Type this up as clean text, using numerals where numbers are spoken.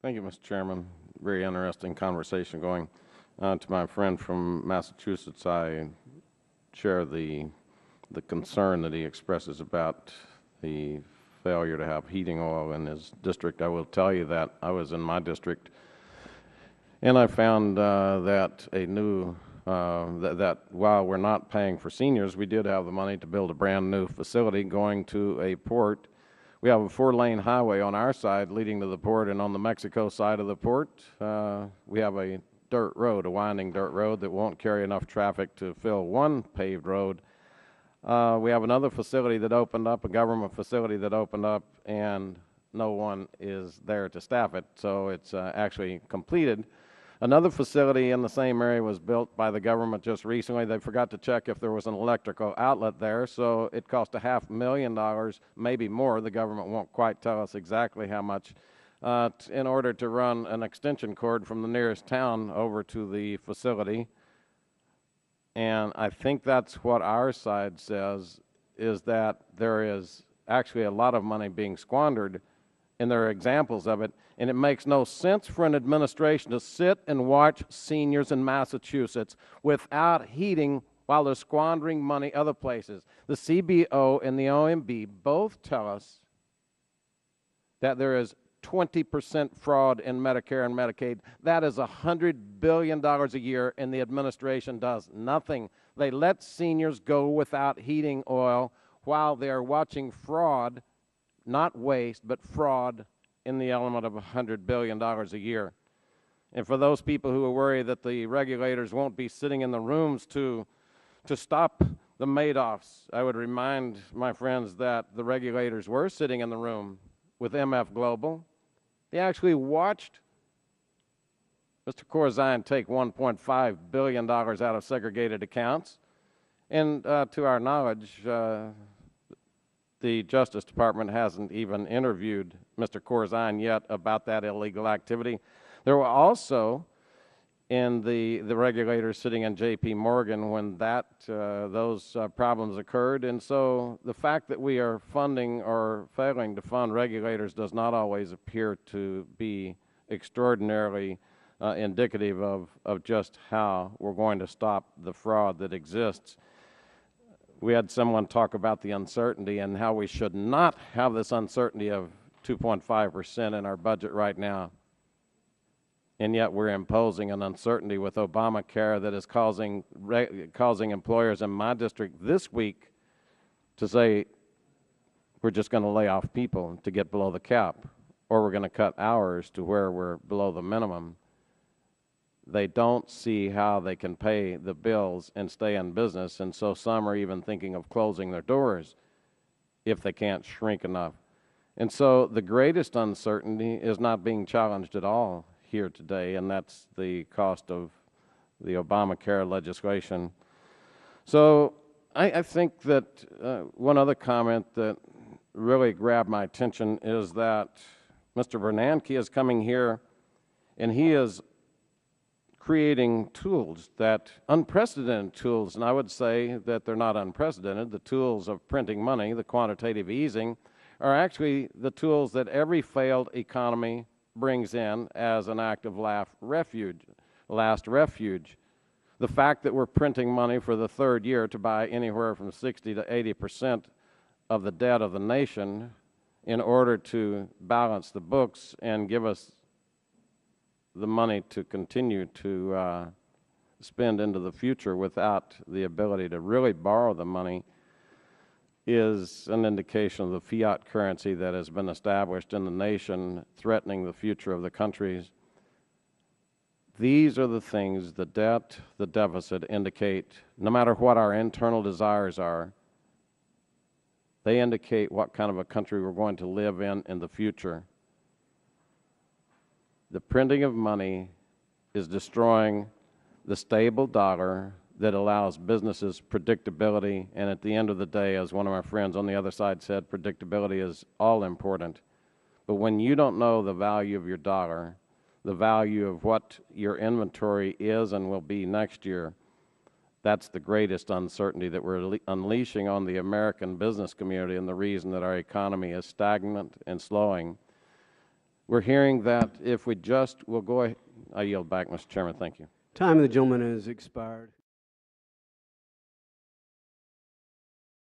Thank you, Mr. Chairman. Very interesting conversation going. To my friend from Massachusetts, I share the concern that he expresses about the failure to have heating oil in his district. I will tell you that I was in my district, and I found that that while we're not paying for seniors, we did have the money to build a brand new facility going to a port. We have a 4-lane highway on our side leading to the port, and on the Mexico side of the port, we have a dirt road, a winding dirt road that won't carry enough traffic to fill one paved road. We have another facility that opened up, a government facility that opened up, and no one is there to staff it, so it's actually completed. Another facility in the same area was built by the government just recently. They forgot to check if there was an electrical outlet there, so it cost $500,000, maybe more. The government won't quite tell us exactly how much, in order to run an extension cord from the nearest town over to the facility. And I think that's what our side says, is that there is actually a lot of money being squandered, and there are examples of it. And it makes no sense for an administration to sit and watch seniors in Massachusetts without heating while they're squandering money other places. The CBO and the OMB both tell us that there is 20% fraud in Medicare and Medicaid. That is $100 billion a year, and the administration does nothing. They let seniors go without heating oil while they're watching fraud, not waste, but fraud, in the element of $100 billion a year. And for those people who are worried that the regulators won't be sitting in the rooms to stop the Madoffs, I would remind my friends that the regulators were sitting in the room with MF Global. They actually watched Mr. Corzine take $1.5 billion out of segregated accounts. And to our knowledge, the Justice Department hasn't even interviewed Mr. Corzine yet about that illegal activity. There were also in the regulators sitting in J.P. Morgan when those problems occurred. And so the fact that we are funding or failing to fund regulators does not always appear to be extraordinarily indicative of just how we're going to stop the fraud that exists. We had someone talk about the uncertainty and how we should not have this uncertainty of 2.5% in our budget right now. And yet we're imposing an uncertainty with Obamacare that is causing employers in my district this week to say we're just going to lay off people to get below the cap, or we're going to cut hours to where we're below the minimum. They don't see how they can pay the bills and stay in business, and so some are even thinking of closing their doors if they can't shrink enough. And so the greatest uncertainty is not being challenged at all here today, and that's the cost of the Obamacare legislation. So I think that one other comment that really grabbed my attention is that Mr. Bernanke is coming here, and he is creating tools, that unprecedented tools, and I would say that they're not unprecedented. The tools of printing money, the quantitative easing, are actually the tools that every failed economy brings in as an act of last refuge. The fact that we're printing money for the third year to buy anywhere from 60 to 80% of the debt of the nation in order to balance the books and give us the money to continue to spend into the future without the ability to really borrow the money is an indication of the fiat currency that has been established in the nation, threatening the future of the countries. These are the things, the debt, the deficit, indicate, no matter what our internal desires are, they indicate what kind of a country we're going to live in the future. The printing of money is destroying the stable dollar that allows businesses predictability, and at the end of the day, as one of my friends on the other side said, predictability is all important. But when you don't know the value of your dollar, the value of what your inventory is and will be next year, that's the greatest uncertainty that we're unleashing on the American business community, and the reason that our economy is stagnant and slowing. We're hearing that if we just will go ahead. I yield back, Mr. Chairman. Thank you. Time of the gentleman has expired.